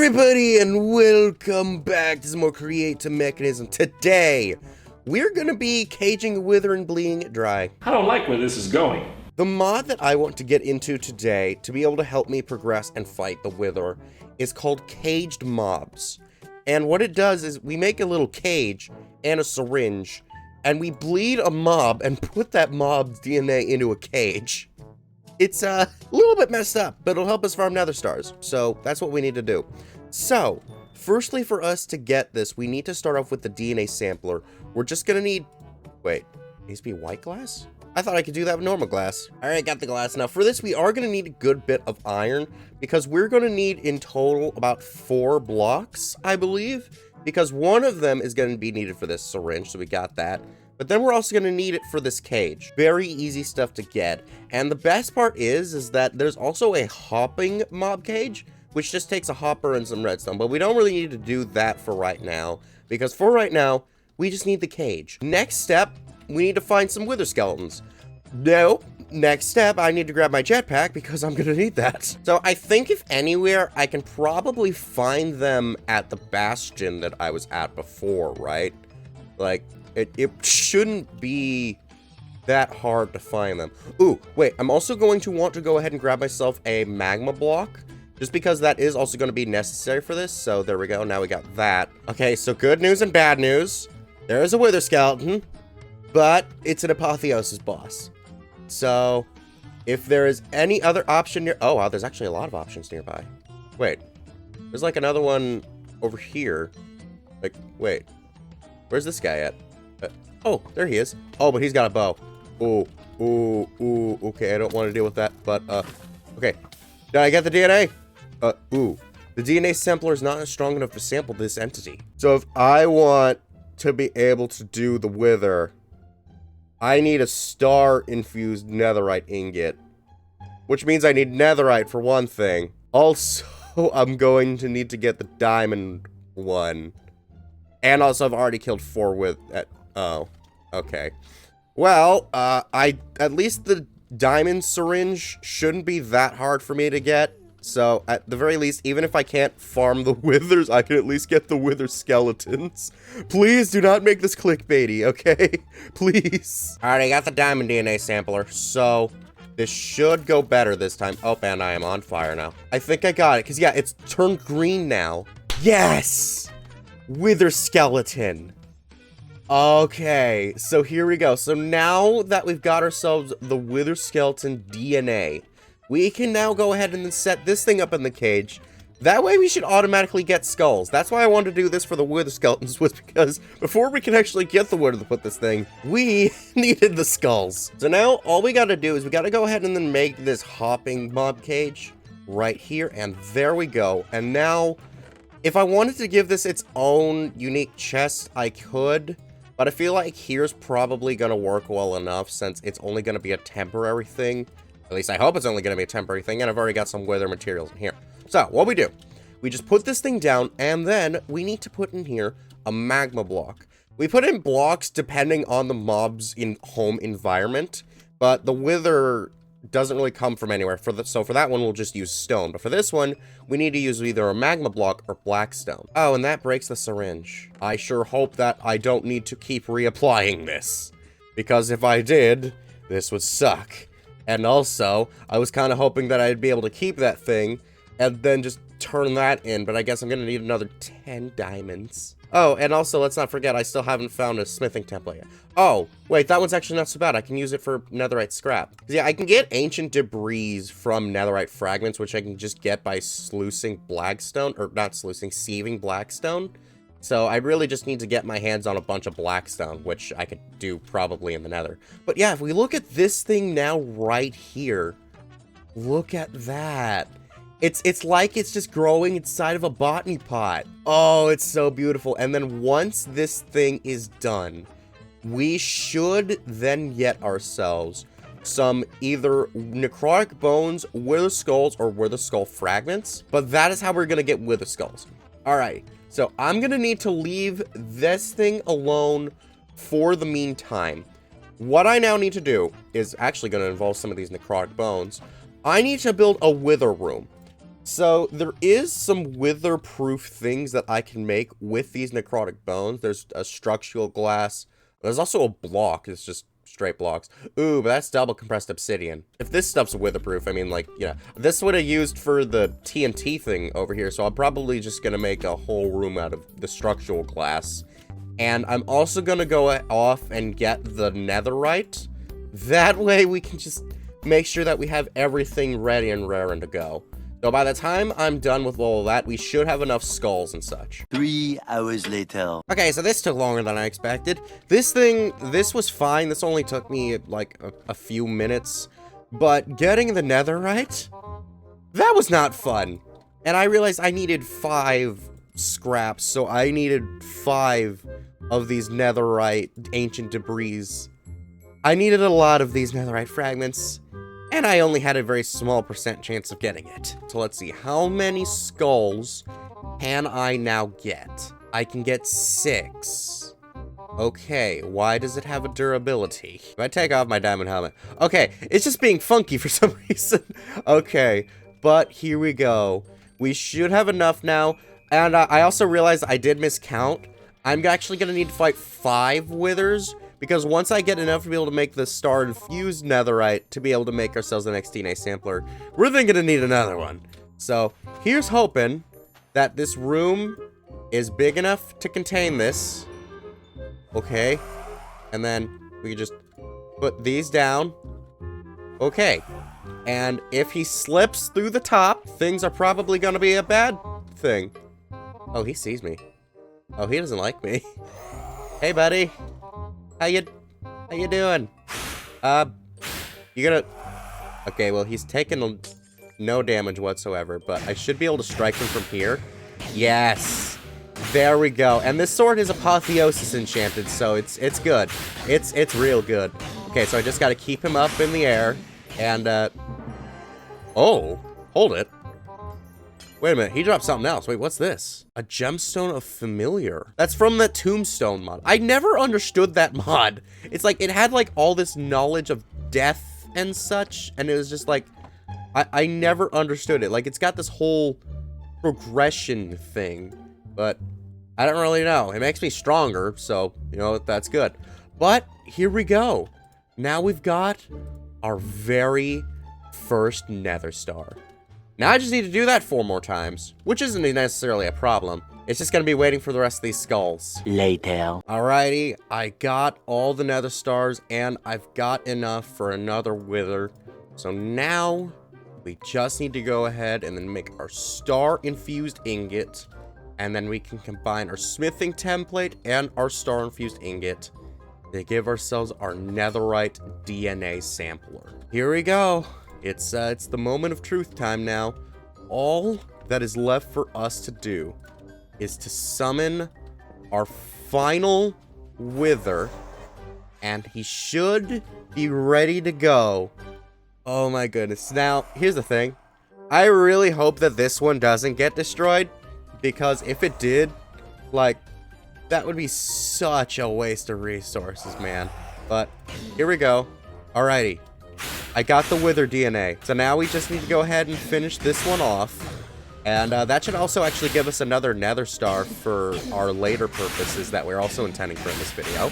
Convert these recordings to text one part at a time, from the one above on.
everybody, and welcome back to some more Create to Mechanism. Today, we're gonna be caging a wither and bleeding it dry. I don't like where this is going. The mod that I want to get into today to be able to help me progress and fight the wither is called Caged Mobs. And what it does is we make a little cage and a syringe, and we bleed a mob and put that mob's DNA into a cage. It's a little bit messed up, but it'll help us farm nether stars. So that's what we need to do. So, firstly, for us to get this, we need to start off with the DNA sampler. We're just gonna need... Wait, it needs to be white glass? I thought I could do that with normal glass. All right, got the glass. Now, for this, we are gonna need a good bit of iron because we're gonna need in total about 4 blocks, I believe, because one of them is gonna be needed for this syringe, so we got that. But then we're also going to need it for this cage. Very easy stuff to get. And the best part is that there's also a hopping mob cage, which just takes a hopper and some redstone. But we don't really need to do that for right now, because for right now, we just need the cage. Next step, we need to find some wither skeletons. No, next step, I need to grab my jetpack because I'm going to need that. So I think if anywhere, I can probably find them at the bastion that I was at before, right? Like... It shouldn't be that hard to find them. Ooh, wait, I'm also going to want to go ahead and grab myself a magma block, just because that is also going to be necessary for this. So there we go, now we got that. Okay, so good news and bad news. There is a wither skeleton, but it's an apotheosis boss. So if there is any other option near... Oh, wow, there's actually a lot of options nearby. Wait, there's like another one over here. Like, wait, where's this guy at? Oh, there he is. Oh, but he's got a bow. Ooh, okay, I don't want to deal with that, but, okay. Did I get the DNA? The DNA sampler is not strong enough to sample this entity. So if I want to be able to do the wither, I need a star-infused netherite ingot, which means I need netherite for one thing. Also, I'm going to need to get the diamond one. And also, I've already killed 4 with... Oh, okay. Well, at least the diamond syringe shouldn't be that hard for me to get. So, at the very least, even if I can't farm the withers, I can at least get the wither skeletons. Please do not make this clickbaity, okay? Please. Alright, I got the diamond DNA sampler, so this should go better this time. Oh, and I am on fire now. I think I got it, because, yeah, it's turned green now. Yes! Wither skeleton. Okay, so here we go. So now that we've got ourselves the wither skeleton DNA, we can now go ahead and set this thing up in the cage. That way we should automatically get skulls. That's why I wanted to do this for the wither skeletons, was because before we can actually get the wither to put this thing, we needed the skulls. So now all we gotta do is we gotta go ahead and then make this hopping mob cage right here, and there we go. And now, if I wanted to give this its own unique chest, I could. But I feel like here's probably going to work well enough since it's only going to be a temporary thing. At least I hope it's only going to be a temporary thing, and I've already got some wither materials in here. So, what we do, we just put this thing down, and then we need to put in here a magma block. We put in blocks depending on the mob's home environment, but the wither doesn't really come from anywhere. So for that one, we'll just use stone. But for this one, we need to use either a magma block or blackstone. Oh, and that breaks the syringe. I sure hope that I don't need to keep reapplying this, because if I did, this would suck. And also, I was kind of hoping that I'd be able to keep that thing and then just turn that in, but I guess I'm going to need another 10 diamonds. Oh, and also, let's not forget, I still haven't found a smithing template yet. Oh, wait, that one's actually not so bad. I can use it for netherite scrap. Yeah, I can get ancient debris from netherite fragments, which I can just get by sluicing blackstone, or not sluicing, sieving blackstone. So I really just need to get my hands on a bunch of blackstone, which I could do probably in the nether. But yeah, if we look at this thing now right here, look at that. It's like it's just growing inside of a botany pot. Oh, it's so beautiful. And then once this thing is done, we should then get ourselves some either necrotic bones, wither skulls, or wither skull fragments. But that is how we're going to get wither skulls. All right, so I'm going to need to leave this thing alone for the meantime. What I now need to do is actually going to involve some of these necrotic bones. I need to build a wither room. So there is some wither-proof things that I can make with these necrotic bones. There's a structural glass. There's also a block. It's just straight blocks. Ooh, but that's double compressed obsidian. If this stuff's wither-proof, I mean, like, this would have used for the TNT thing over here. So I'm probably just gonna make a whole room out of the structural glass. And I'm also gonna go off and get the netherite. That way we can just make sure that we have everything ready and raring to go. So by the time I'm done with all of that, we should have enough skulls and such. 3 hours later. Okay, so this took longer than I expected. This was fine. This only took me like a few minutes. But getting the netherite, that was not fun. And I realized I needed 5 scraps, so I needed 5 of these netherite ancient debris. I needed a lot of these netherite fragments. And I only had a very small % chance of getting it. So let's see, how many skulls can I now get? I can get 6. Okay, why does it have a durability? If I take off my diamond helmet. Okay, it's just being funky for some reason. Okay, but here we go. We should have enough now. And I also realized I did miscount. I'm actually gonna need to fight 5 withers. Because once I get enough to be able to make the star infused netherite to be able to make ourselves the next DNA sampler, we're then gonna need another one. So here's hoping that this room is big enough to contain this. Okay. And then we can just put these down. Okay. And if he slips through the top, things are probably gonna be a bad thing. Oh, he sees me. Oh, he doesn't like me. Hey, buddy. How you doing? You gonna... Okay, well, he's taken no damage whatsoever, but I should be able to strike him from here. Yes! There we go. And this sword is apotheosis enchanted, so it's good. It's real good. Okay, so I just gotta keep him up in the air, and, oh! Hold it. Wait a minute, he dropped something else. Wait, what's this? A gemstone of familiar. That's from the tombstone mod. I never understood that mod. It's like, it had like all this knowledge of death and such, and it was just like, I never understood it. Like, it's got this whole progression thing, but I don't really know. It makes me stronger, so, you know, that's good. But here we go. Now we've got our very first nether star. Now I just need to do that 4 more times, which isn't necessarily a problem. It's just gonna be waiting for the rest of these skulls. Later. Alrighty, I got all the nether stars, and I've got enough for another wither. So now, we just need to go ahead and then make our star-infused ingot, and then we can combine our smithing template and our star-infused ingot to give ourselves our netherite DNA sampler. Here we go. It's the moment of truth time now. All that is left for us to do is to summon our final wither, and he should be ready to go. Oh my goodness. Now, here's the thing. I really hope that this one doesn't get destroyed, because if it did, like, that would be such a waste of resources, man. But here we go. Alrighty. I got the wither DNA. So now we just need to go ahead and finish this one off. And that should also actually give us another nether star for our later purposes that we're also intending for in this video.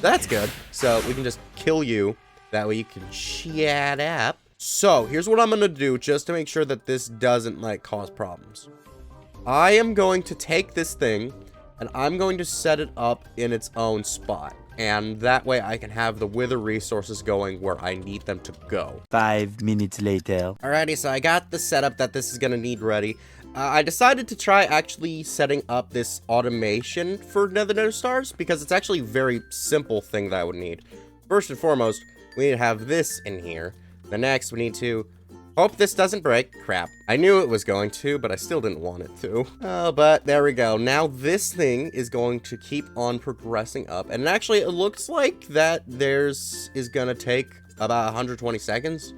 That's good. So we can just kill you. That way you can chat up. So here's what I'm going to do just to make sure that this doesn't, like, cause problems. I am going to take this thing and I'm going to set it up in its own spot. And that way I can have the wither resources going where I need them to go. 5 minutes later. Alrighty, so I got the setup that this is going to need ready. I decided to try actually setting up this automation for nether stars because it's actually a very simple thing that I would need. First and foremost, we need to have this in here. The next, we need to hope this doesn't break. Crap. I knew it was going to, but I still didn't want it to. Oh, but there we go. Now this thing is going to keep on progressing up. And actually, it looks like that theirs is going to take about 120 seconds.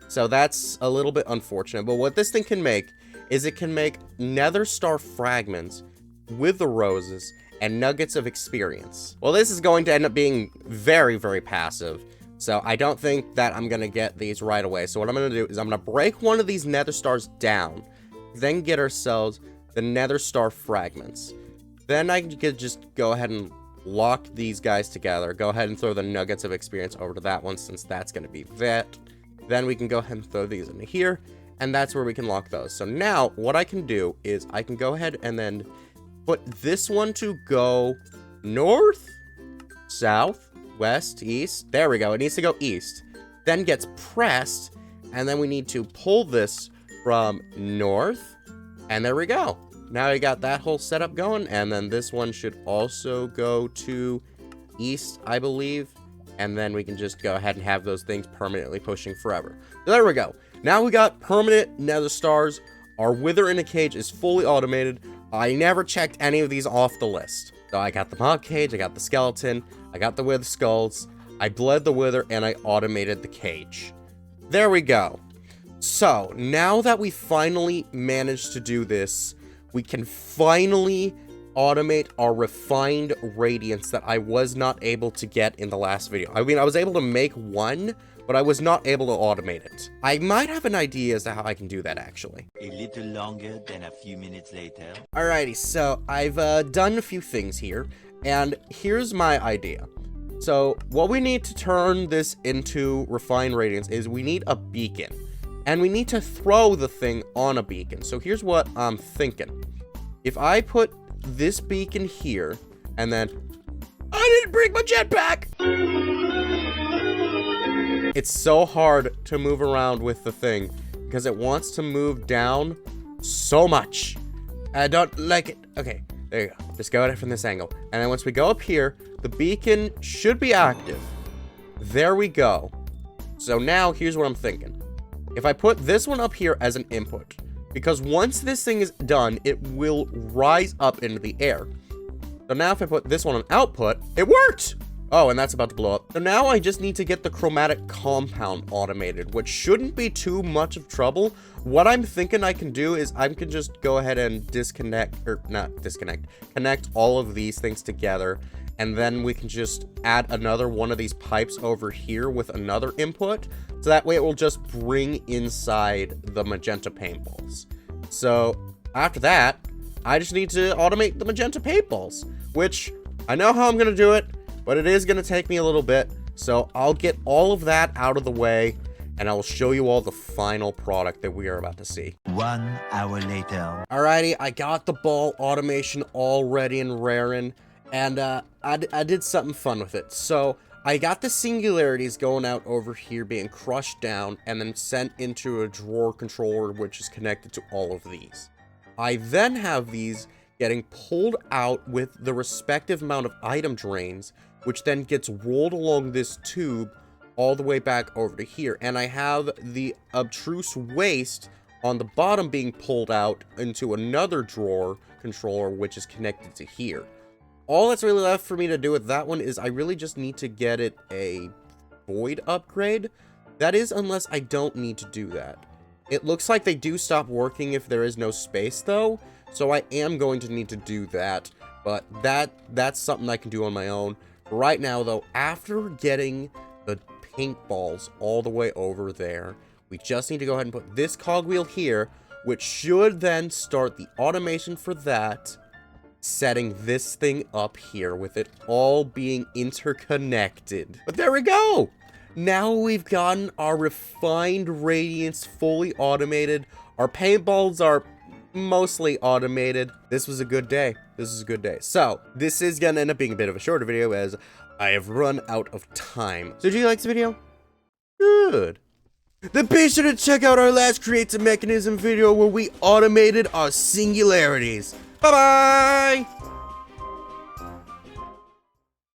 So that's a little bit unfortunate. But what this thing can make is it can make nether star fragments with the roses and nuggets of experience. Well, this is going to end up being very, very passive. So I don't think that I'm going to get these right away. So what I'm going to do is I'm going to break one of these nether stars down. then get ourselves the nether star fragments. Then I could just go ahead and lock these guys together. Go ahead and throw the nuggets of experience over to that one, since that's going to be that. Then we can go ahead and throw these into here, and that's where we can lock those. So now what I can do is I can go ahead and then put this one to go north, south, west, east. There we go. It needs to go east. Then gets pressed, and then we need to pull this from north, and there we go. Now we got that whole setup going, and then this one should also go to east, I believe, and then we can just go ahead and have those things permanently pushing forever. So there we go. Now we got permanent nether stars. Our wither in a cage is fully automated. I never checked any of these off the list. So I got the mob cage, I got the skeleton, I got the wither skulls, I bled the wither, and I automated the cage. There we go. So now that we finally managed to do this, we can finally automate our refined radiance that I was not able to get in the last video. I mean, I was able to make one, but I was not able to automate it. I might have an idea as to how I can do that, actually. A little longer than a few minutes later. Alrighty, so I've done a few things here, and here's my idea. So what we need to turn this into refined radiance is we need a beacon, and we need to throw the thing on a beacon. So here's what I'm thinking. If I put this beacon here, and then I didn't bring my jetpack. It's so hard to move around with the thing because it wants to move down so much. I don't like it. Okay, there you go. Just go at it from this angle. And then once we go up here, the beacon should be active. There we go. So now here's what I'm thinking. If I put this one up here as an input, because once this thing is done, it will rise up into the air. So now if I put this one on output, it worked! Oh, and that's about to blow up. So now I just need to get the chromatic compound automated, which shouldn't be too much of trouble. What I'm thinking I can do is I can just go ahead and connect all of these things together, and then we can just add another one of these pipes over here with another input, so that way it will just bring inside the magenta paintballs. So after that, I just need to automate the magenta paintballs, which I know how I'm gonna do it, but it is gonna take me a little bit. So I'll get all of that out of the way, and I will show you all the final product that we are about to see. 1 hour later. Alrighty, I got the ball automation all ready and raring, and I did something fun with it. So I got the singularities going out over here being crushed down and then sent into a drawer controller which is connected to all of these. I then have these getting pulled out with the respective amount of item drains, which then gets rolled along this tube all the way back over to here. And I have the obtruse waste on the bottom being pulled out into another drawer controller which is connected to here. All that's really left for me to do with that one is I really just need to get it a void upgrade. That is, unless I don't need to do that. It looks like they do stop working if there is no space though, so I am going to need to do that, but that's something I can do on my own. Right now though, after getting the paintballs all the way over there, we just need to go ahead and put this cogwheel here, which should then start the automation for that, setting this thing up here with it all being interconnected. But there we go! Now we've gotten our refined radiance fully automated. Our paintballs are mostly automated. This was a good day. This is a good day. So this is gonna end up being a bit of a shorter video as I have run out of time. So did you like this video? Good. Then be sure to check out our last Create Some Mechanism video where we automated our singularities. Bye-bye!